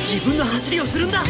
自分の走りをするんだ。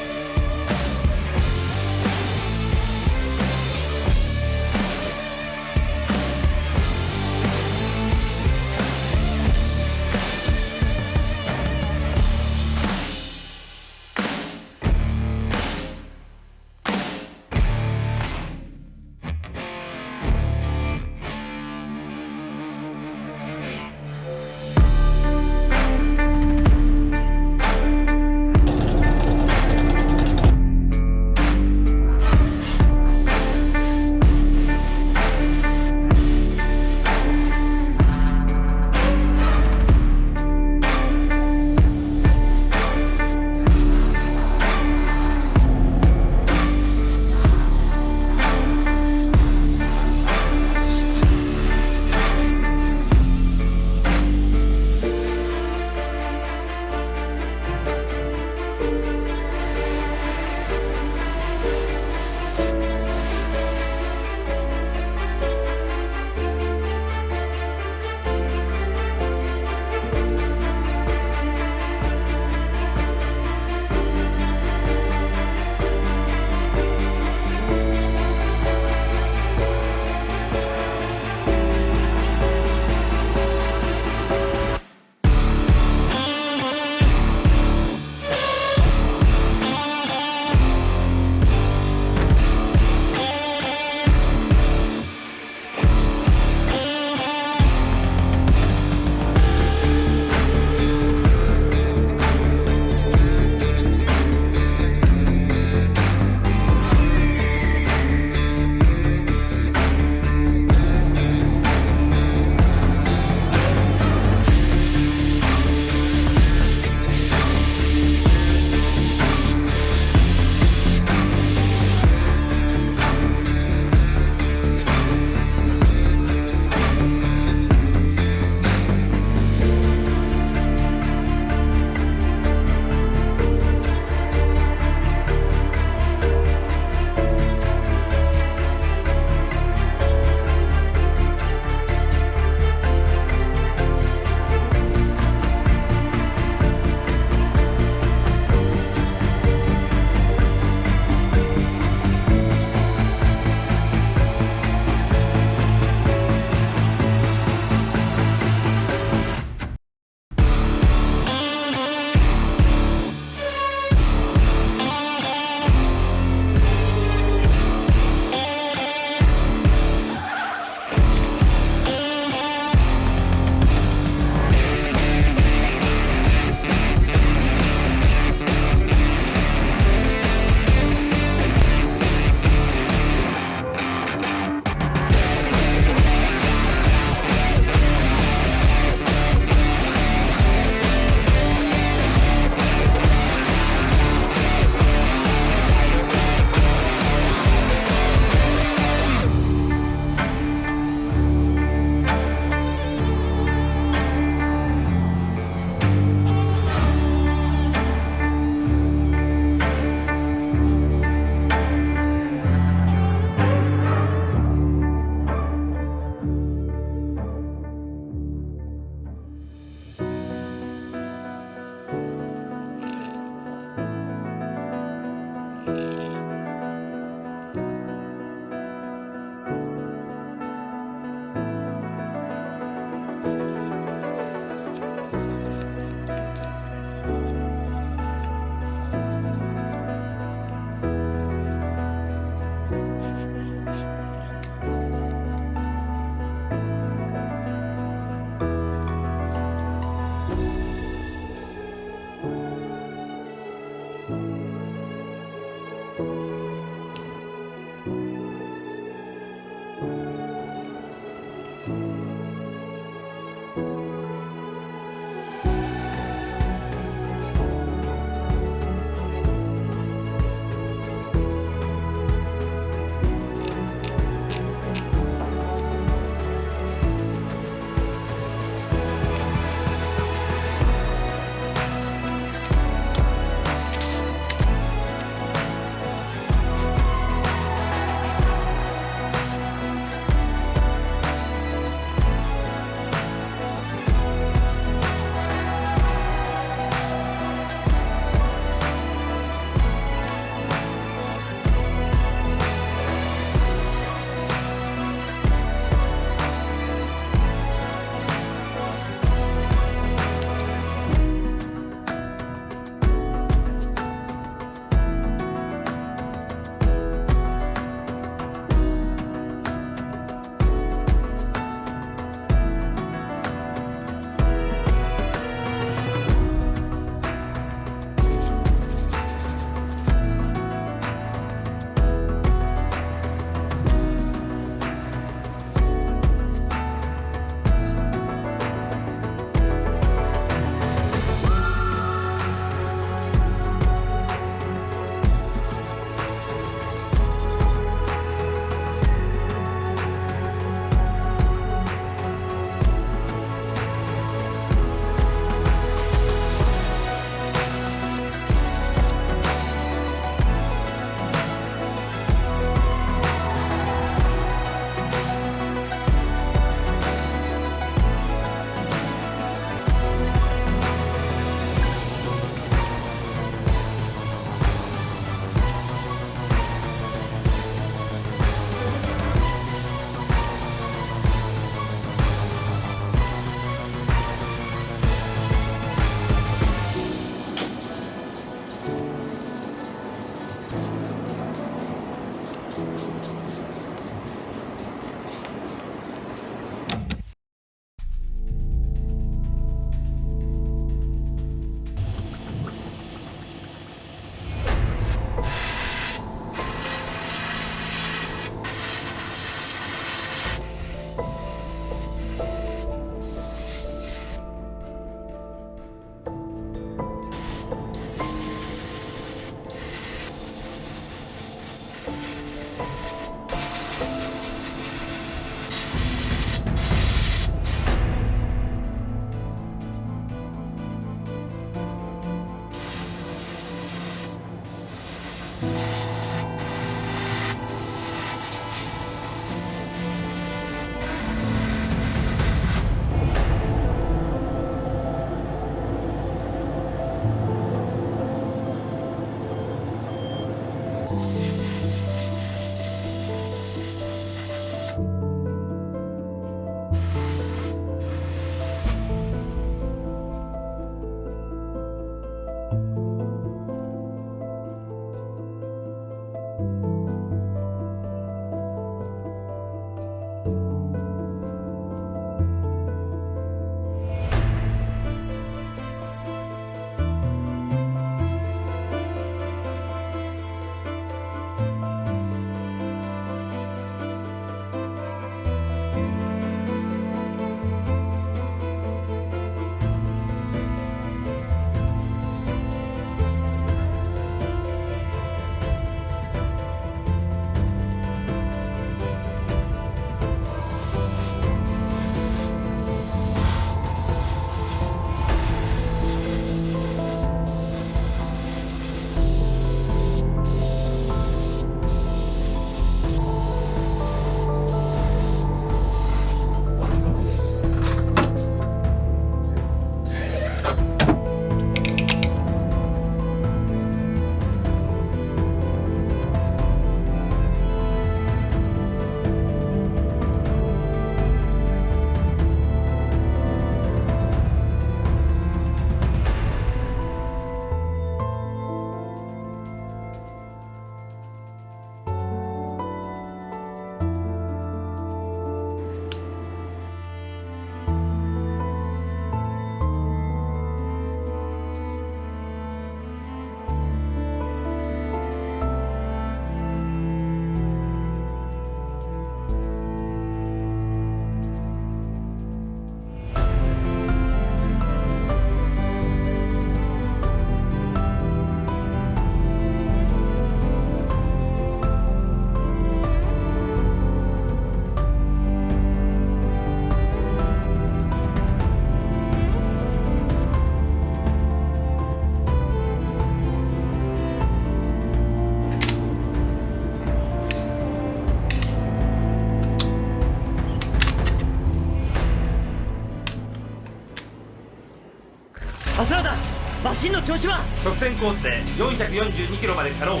真の調子は？直線コースで442キロまで可能。了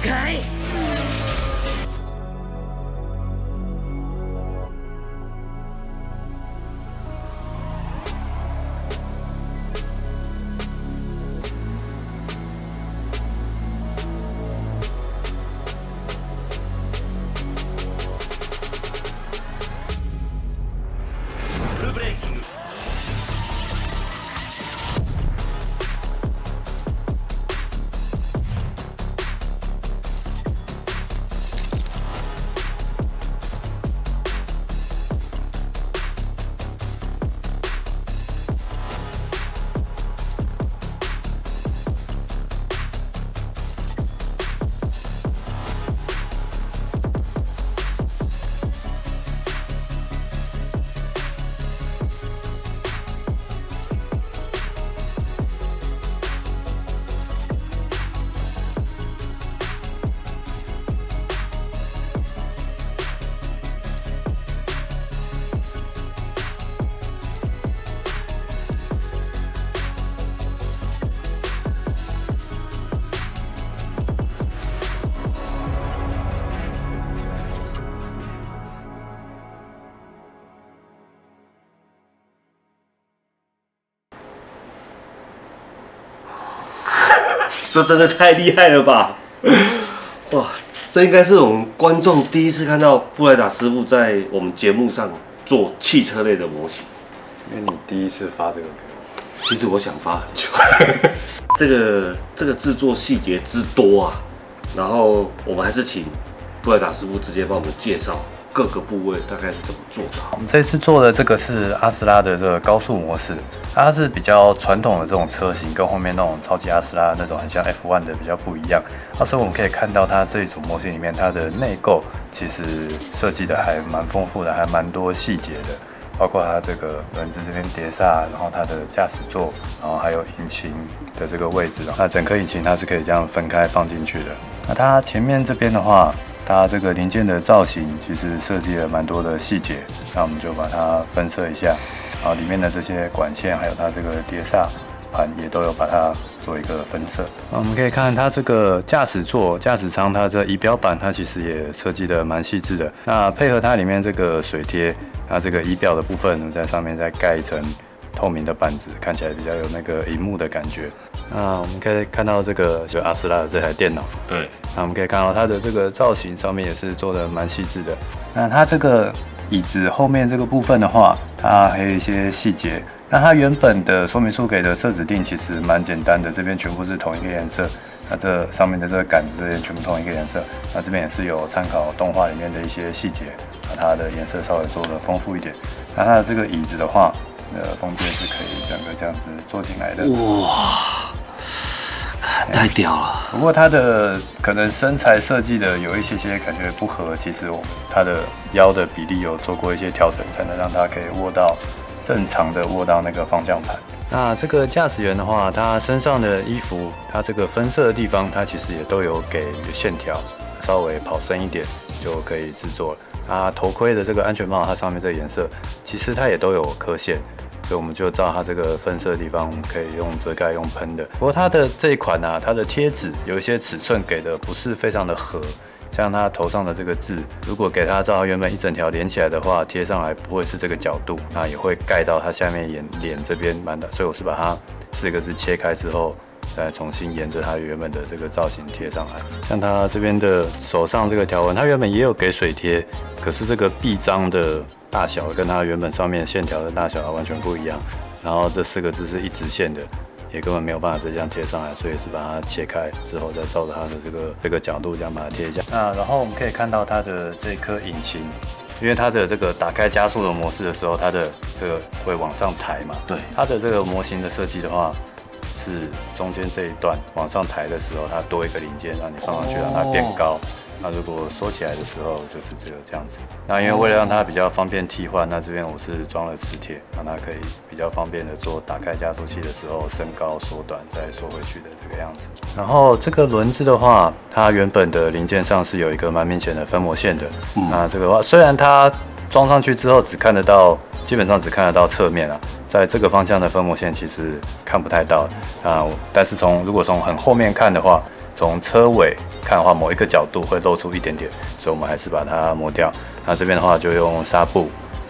解。フルブレーキング。这真的太厉害了吧！哇，这应该是我们观众第一次看到布莱达师傅在我们节目上做汽车类的模型。因为你第一次发这个给我，其实我想发很久，这个制作细节之多啊，然后我们还是请布莱达师傅直接帮我们介绍各个部位大概是怎么做的。我们这次做的这个是阿斯拉的这个高速模式，它是比较传统的这种车型，跟后面那种超级阿斯拉那种很像 F1 的比较不一样。所以我们可以看到它这一组模型里面，它的内构其实设计的还蛮丰富的，还蛮多细节的。包括它这个轮子这边碟刹，然后它的驾驶座，然后还有引擎的这个位置，那整颗引擎它是可以这样分开放进去的。那它前面这边的话，它这个零件的造型其实设计了蛮多的细节，那我们就把它分色一下，然后里面的这些管线还有它这个碟刹盘也都有把它做一个分色。那我们可以看它这个驾驶座、驾驶舱，它这仪表板它其实也设计的蛮细致的。那配合它里面这个水贴，它这个仪表的部分在上面再盖一层透明的板子，看起来比较有那个萤幕的感觉。那我们可以看到这个就阿斯拉的这台电脑，对，那我们可以看到它的这个造型上面也是做的蛮细致的。那它这个椅子后面这个部分的话，它还有一些细节。那它原本的说明书给的色指定其实蛮简单的，这边全部是同一个颜色。那这上面的这个杆子这边全部同一个颜色。那这边也是有参考动画里面的一些细节，把它的颜色稍微做的丰富一点。那它的这个椅子的话，封件是可以整个这样子做进来的。哇，太屌了！不过它的可能身材设计的有一些感觉不合，其实它的腰的比例有做过一些调整，才能让它可以握到正常的握到那个方向盘。那这个驾驶员的话，他身上的衣服，他这个分色的地方，他其实也都有给线条，稍微跑深一点就可以制作了。它头盔的这个安全帽，它上面这个颜色，其实它也都有刻线。所以我们就照它这个分色的地方，我们可以用遮盖、用喷的。不过它的这一款啊，它的贴纸有一些尺寸给的不是非常的合，像它头上的这个字，如果给它照它原本一整条连起来的话，贴上来不会是这个角度，那也会盖到它下面脸这边蛮大，所以我是把它4个字切开之后，再重新沿着它原本的这个造型贴上来。像它这边的手上这个条纹，它原本也有给水贴，可是这个臂章的大小跟它原本上面线条的大小完全不一样，然后这4个字是一直线的，也根本没有办法再这样贴上来，所以是把它切开之后再照着它的这个角度这样把它贴一下。那然后我们可以看到它的这颗引擎，因为它的这个打开加速的模式的时候，它的这个会往上抬嘛，对，它的这个模型的设计的话，是中间这一段往上抬的时候，它多一个零件让你放上去，让它变高。那如果缩起来的时候，就是只有这样子。那因为为了让它比较方便替换，那这边我是装了磁铁，让它可以比较方便的做打开加速器的时候升高、缩短再缩回去的这个样子。然后这个轮子的话，它原本的零件上是有一个蛮明显的分模线的。那这个的话，虽然它装上去之后只看得到基本上只看得到侧面啊，在这个方向的分膜线其实看不太到啊。但是如果从很后面看的话，从车尾看的话，某一个角度会露出一点点，所以我们还是把它磨掉。那这边的话就用纱布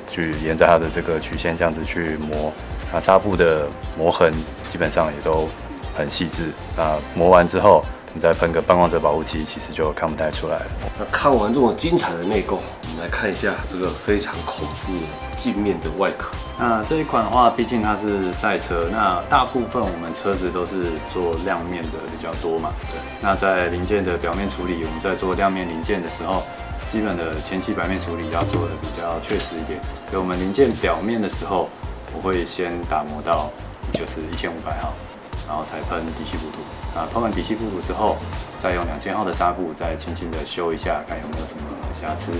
去沿着它的这个曲线这样子去磨，那纱布的磨痕基本上也都很细致。那磨完之后，你再喷个半光泽保护漆，其实就看不太出来了。那看完这么精彩的内购，我们来看一下这个非常恐怖的镜面的外壳。那这一款的话，毕竟它是赛车，那大部分我们车子都是做亮面的比较多嘛。对。那在零件的表面处理，我们在做亮面零件的时候，基本的前期表面处理要做的比较确实一点。所以我们零件表面的时候，我会先打磨到就是1500号，然后才喷底漆补涂。啊，喷完底漆补涂之后，再用2000号的纱布再轻轻的修一下，看有没有什么瑕疵。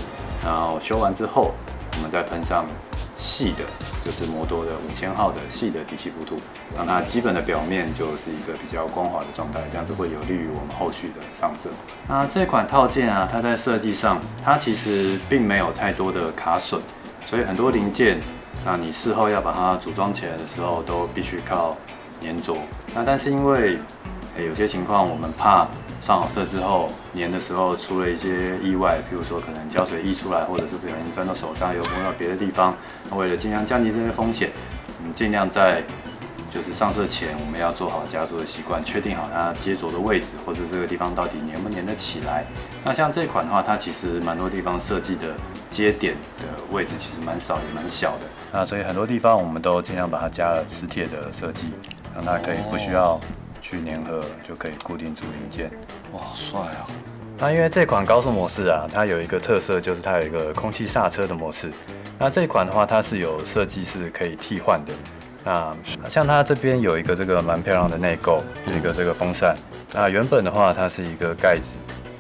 然后修完之后，我们再喷上细的，就是摩多的5000号的细的底漆补涂，让它基本的表面就是一个比较光滑的状态，这样子会有利于我们后续的上色。那这款套件啊，它在设计上，它其实并没有太多的卡榫，所以很多零件，那你事后要把它组装起来的时候，都必须靠粘着。那但是因为有些情况我们怕上好色之后粘的时候出了一些意外，比如说可能胶水溢出来，或者是不小心沾到手上，又摸到别的地方。那为了尽量降低这些风险，我们尽量在就是上色前，我们要做好加速的习惯，确定好它接着的位置，或者这个地方到底粘不粘得起来。那像这款的话，它其实蛮多地方设计的接点的位置其实蛮少也蛮小的。那所以很多地方我们都尽量把它加了磁铁的设计，让它可以不需要去粘合就可以固定住零件。哇，好帅啊！那因为这款高速模式啊，它有一个特色，就是它有一个空气刹车的模式。那这款的话，它是有设计是可以替换的。那像它这边有一个这个蛮漂亮的内购，有一个这个风扇。那原本的话，它是一个盖子，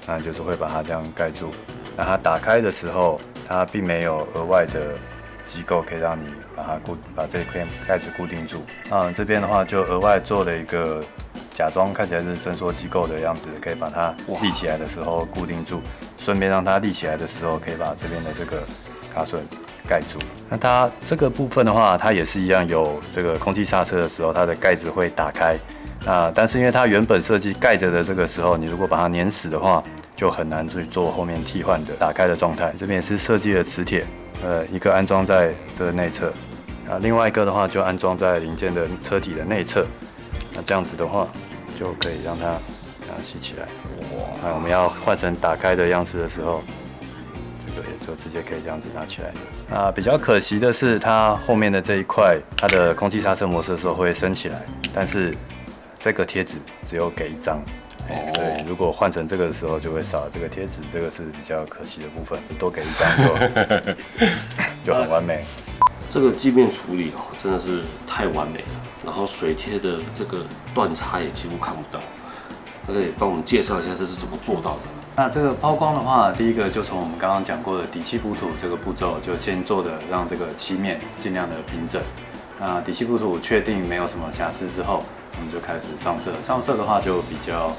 那就是会把它这样盖住。那它打开的时候，它并没有额外的机构可以让你把这片盖子固定住。这边的话就额外做了一个假装看起来是伸缩机构的样子，可以把它立起来的时候固定住，顺便让它立起来的时候可以把这边的这个卡榫盖住。那它这个部分的话，它也是一样有这个空气刹车的时候，它的盖子会打开。但是因为它原本设计盖着的这个时候，你如果把它粘死的话，就很难去做后面替换的打开的状态。这边也是设计了磁铁，一个安装在这个内侧，另外一个的话就安装在零件的车体的内侧。那这样子的话，就可以让它吸起来。那我们要换成打开的样式的时候，这个也就直接可以这样子拿起来。那比较可惜的是，它后面的这一块，它的空气刹车模式的时候会升起来，但是这个贴纸只有给1张。所以如果换成这个的时候，就会少了这个贴纸，这个是比较可惜的部分。多给1张就很完美。这个镜面处理真的是太完美了。然后水贴的这个断差也几乎看不到。那可以帮我们介绍一下这是怎么做到的？那这个抛光的话，第一个就从我们刚刚讲过的底漆补涂这个步骤，就先做的让这个漆面尽量的平整。那底漆补涂确定没有什么瑕疵之后，我们就开始上色。上色的话就比较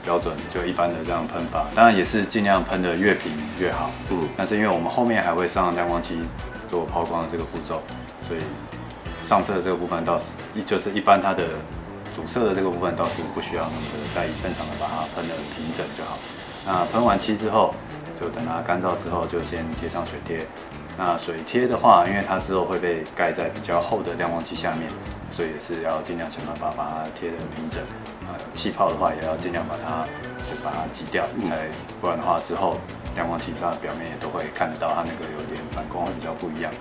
标准，就一般的这样喷法，当然也是尽量喷的越平越好。但是因为我们后面还会上亮光漆做抛光的这个步骤，所以上色的这个部分就是一般它的主色的这个部分倒是不需要那么的在意，正常的把它喷得平整就好。那喷完漆之后，就等它干燥之后，就先贴上水贴。那水贴的话，因为它之后会被盖在比较厚的亮光漆下面，所以也是要尽量想办法把它贴得平整。气泡的话，也要尽量把它挤掉，不然的话之后亮光漆它的表面也都会看得到它那个有点反光会比较不一样。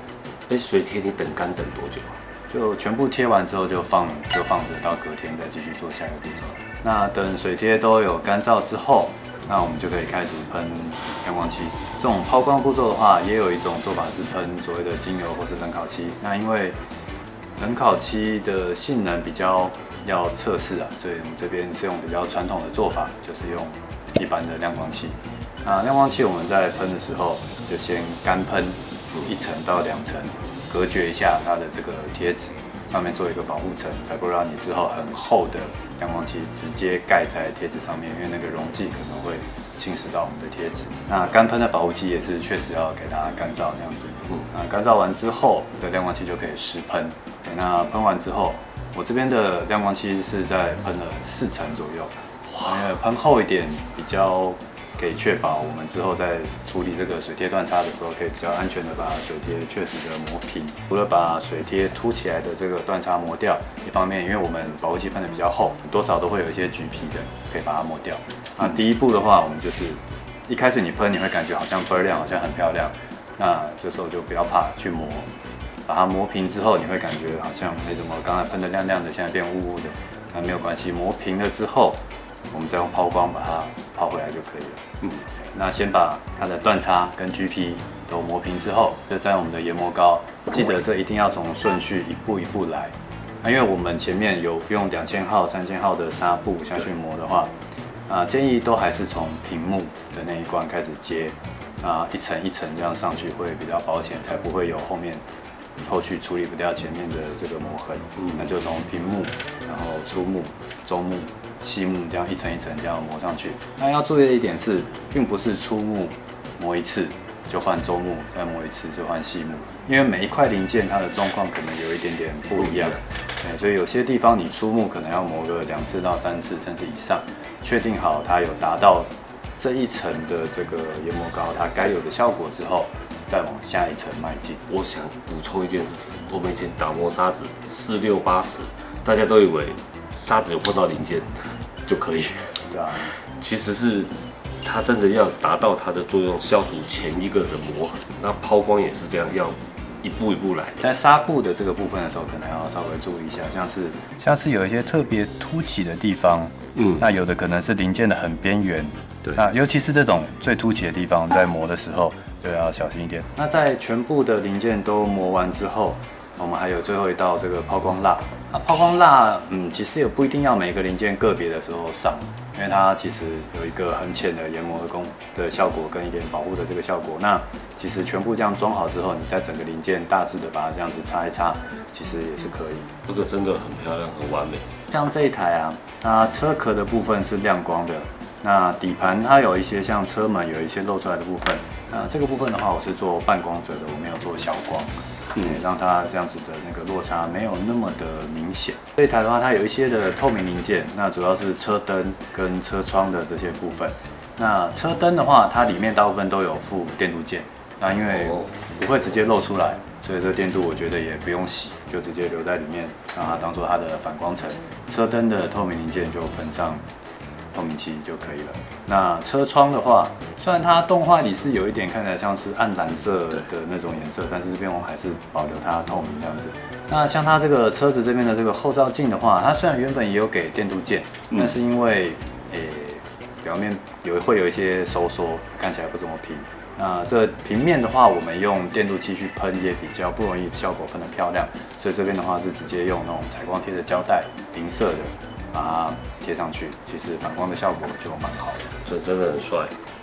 水贴你等干等多久啊？就全部贴完之后就放着，到隔天再继续做下一个步骤。那等水贴都有干燥之后，那我们就可以开始喷亮光漆。这种抛光步骤的话，也有一种做法是喷所谓的精油或是冷烤漆。那因为冷烤漆的性能比较要测试啊，所以我们这边是用比较传统的做法，就是用一般的亮光漆。那亮光漆我们在喷的时候，就先干喷1层到2层，隔绝一下它的这个贴纸，上面做一个保护层，才不会让你之后很厚的亮光漆直接盖在贴纸上面，因为那个溶剂可能会侵蚀到我们的贴纸。那干喷的保护漆也是确实要给它干燥这样子。那干燥完之后的亮光漆就可以湿喷。对，那喷完之后，我这边的亮光漆是在喷了4层左右，因为喷厚一点比较可以确保我们之后在处理这个水贴断差的时候，可以比较安全的把水贴确实的磨平。除了把水贴凸起来的这个断差磨掉，一方面因为我们保护漆喷的比较厚，多少都会有一些橘皮的，可以把它磨掉。那第一步的话，我们就是一开始你喷你会感觉好像倍儿亮，好像很漂亮，那这时候就不要怕去磨。把它磨平之后，你会感觉好像怎么刚才喷的亮亮的，现在变雾雾的，那没有关系，磨平了之后，我们再用抛光把它抛回来就可以了。那先把它的断差跟橘皮都磨平之后，就在我们的研磨膏，记得这一定要从顺序一步一步来。那因为我们前面有用2000号、3000号的纱布下去磨的话，建议都还是从平木的那一关开始接，一层一层这样上去会比较保险，才不会有后续处理不掉前面的这个磨痕。那就从平木，然后粗木、中木、细木这样一层一层这样磨上去。那要注意的一点是，并不是粗木磨一次就换中木，再磨一次就换细木，因为每一块零件它的状况可能有一点点不一样。对，所以有些地方你粗木可能要磨个2次到3次甚至以上，确定好它有达到这一层的这个研磨膏它该有的效果之后，再往下一层迈进。我想补充一件事情，我们以前打磨砂纸46、80，大家都以为砂纸有碰到零件就可以，对啊，其实是它真的要达到它的作用，消除前一个的磨痕。那抛光也是这样，要一步一步来。在纱布的这个部分的时候，可能要稍微注意一下，像是有一些特别凸起的地方，那有的可能是零件的很边缘，对，那尤其是这种最凸起的地方，在磨的时候就要小心一点。那在全部的零件都磨完之后，我们还有最后一道这个抛光蜡。那抛光蜡，其实也不一定要每个零件个别的时候上，因为它其实有一个很浅的研磨的效果跟一点保护的这个效果。那其实全部这样装好之后，你在整个零件大致的把它这样子擦一擦，其实也是可以。这个真的很漂亮，很完美。像这一台啊，它车壳的部分是亮光的，那底盘它有一些像车门有一些露出来的部分，这个部分的话我是做半光泽的，我没有做小光。让它这样子的那个落差没有那么的明显。这一台的话，它有一些的透明零件，那主要是车灯跟车窗的这些部分。那车灯的话，它里面大部分都有附电镀件，那因为不会直接露出来，所以这个电镀我觉得也不用洗，就直接留在里面，让它当做它的反光层。车灯的透明零件就喷上透明漆就可以了。那车窗的话，虽然它动画里是有一点看起来像是暗蓝色的那种颜色，但是这边我还是保留它透明这样子。那像它这个车子这边的这个后照镜的话，它虽然原本也有给电镀件，但是因为表面会有一些收缩，看起来不怎么平。那这平面的话，我们用电镀漆去喷也比较不容易效果喷得漂亮，所以这边的话是直接用那种采光贴的胶带，银色的把它贴上去，其实反光的效果就蛮好的。这真的很帅，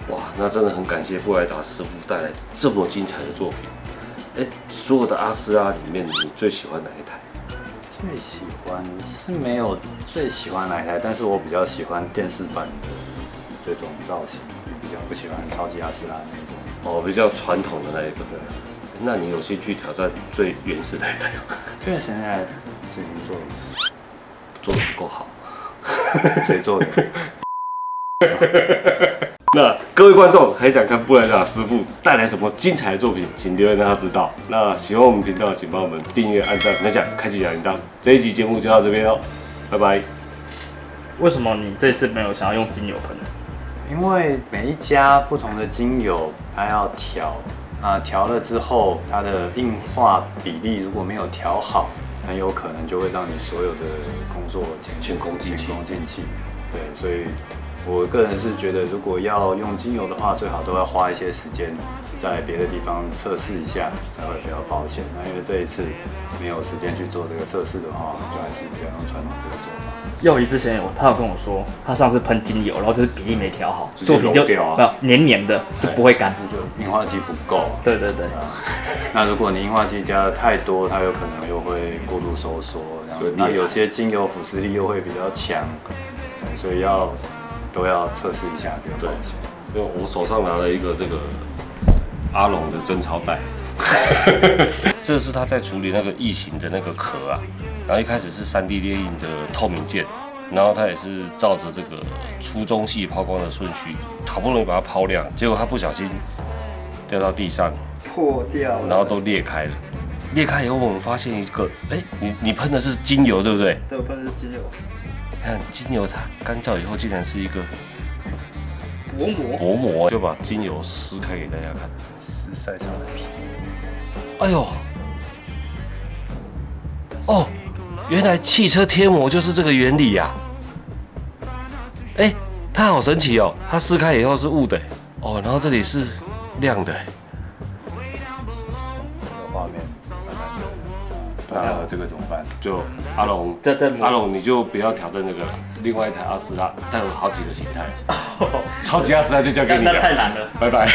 哇！那真的很感谢布莱达师傅带来这么精彩的作品。所有的阿斯拉里面，你最喜欢哪一台？最喜欢是没有最喜欢哪一台，但是我比较喜欢电视版的这种造型，比较不喜欢超级阿斯拉那种。哦，比较传统的那一个。那你有兴趣挑战最原始那一台吗？最原始那台是已经做得不够好。谁做的？那各位观众还想看布莱达师傅带来什么精彩的作品，请留言让他知道。那喜欢我们频道，请帮我们订阅、按赞、分享、开启小铃铛。这一集节目就到这边哦，拜拜。为什么你这次没有想要用精油喷？因为每一家不同的精油，它要调，调了之后，它的硬化比例如果没有调好，很有可能就会让你所有的工作前功尽弃。对，所以我个人是觉得，如果要用精油的话，最好都要花一些时间在别的地方测试一下，才会比较保险。那因为这一次没有时间去做这个测试的话，就还是比较用传统这个做法。佑仪之前他有跟我说，他上次喷精油，然后就是比例没调好，直接作品就溶掉啊黏黏的，就不会干。就硬化剂不够。对对对，那如果你硬化剂加的太多，它有可能又会过度收缩这样子。那有些精油腐蚀力又会比较强，所以都要测试一下，不要放心。因为我手上拿了一个这个阿龙的真钞袋，这是他在处理那个异形的那个壳啊，然后一开始是3D 列印的透明件，然后他也是照着这个粗中细抛光的顺序，好不容易把它抛亮，结果他不小心掉到地上，破掉了，然后都裂开了。裂开以后，我们发现一个，你喷的是精油对不对？对，我喷的是精油。看精油它干燥以后，竟然是一个薄薄膜，就把精油撕开给大家看。撕晒上的皮。哎呦，哦，原来汽车贴膜就是这个原理呀、它好神奇哦，它撕开以后是雾的，哦，然后这里是亮的。画面那这个怎么办？就阿龙，阿龙你就不要挑战这个了。另外一台阿斯拉，它有好几个形态，超级阿斯拉就交给你了。那太难了，拜拜。